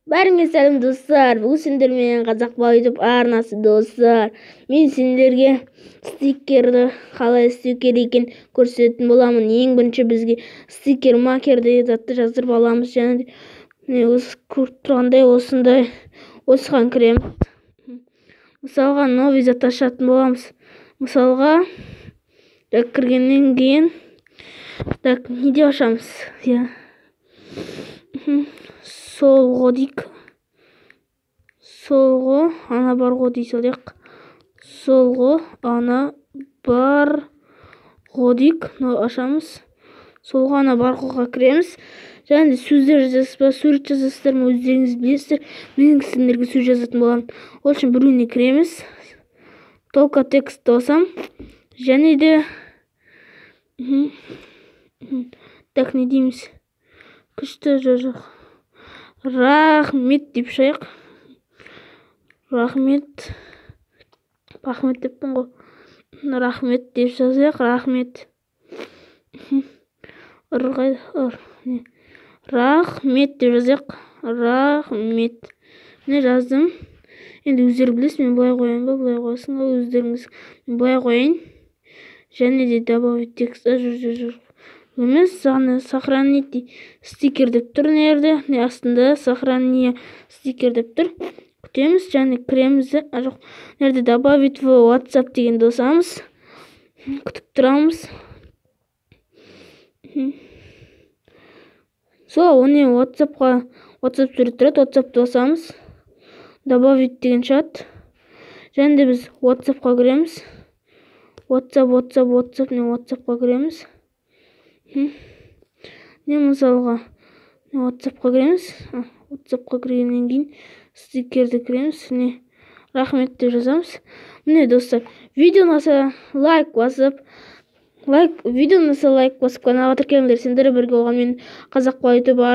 Бәріңе сәлем достар. Бүгін сендер менен Қазақ Бай YouTube арнасы достар. Мен сендерге стикерді қалай істеу керек екенін көрсететін боламын. Ең бірінші бізге стикер макер деген затты жаздырып аламыз. Және осы көріп тұрғандай осындай осыған кіреміз. Мысалға новый зат ашатын боламыз. Мысалға кіргеннен кейін не деп ашамыз? Солғы дейік. Солғы ана бар ғой дей салайық. Солғы ана бар ғой дейік. Ашамыз. Солғы ана бар ғойға кіреміз. Және сөздер жазасыз ба, сурет жазасыздар ма, өздеріңіз білесіздер. Мен сендерге сөз жазатын боламын. Ол үшін біреуіне кіреміз. Только текст басам. Және де так не дейміз. Күшті жоқ. Рахмет деп шайық. Рахмет. Рахмет деппін ғой. Рахмет деп жазайық. Рахмет. Рахмет деп жазайық. Рахмет. Міне жаздым. Енді өздері білесіз, мен былай қояйын ба, былай қойсын ба, өздеріңіз. Мен былай қояйын. Және де добавить текст. Емес, сохранить стикер деп тұр нерде. Астында сохранение стикер деп тұр. Күтеміз, және кіреміз. Жоқ, нерде добавить в WhatsApp деген досамыз. Күтіп тұрамыз. Сол, оны WhatsApp сурет тұрады. WhatsApp досамыз. Добавить деген чат. Және де біз WhatsApp-қа кіреміз. WhatsApp-қа кіреміз. Не мысалға WhatsApp-қа кіреміз. WhatsApp-қа кіргеннен кейін стикерді кіреміз. Рахмет деп жазамыз. Міне достар, видео ұнаса лайк басып, каналға тіркеліңдер. Сендер бірге болған мен Қазақ Бай YouTube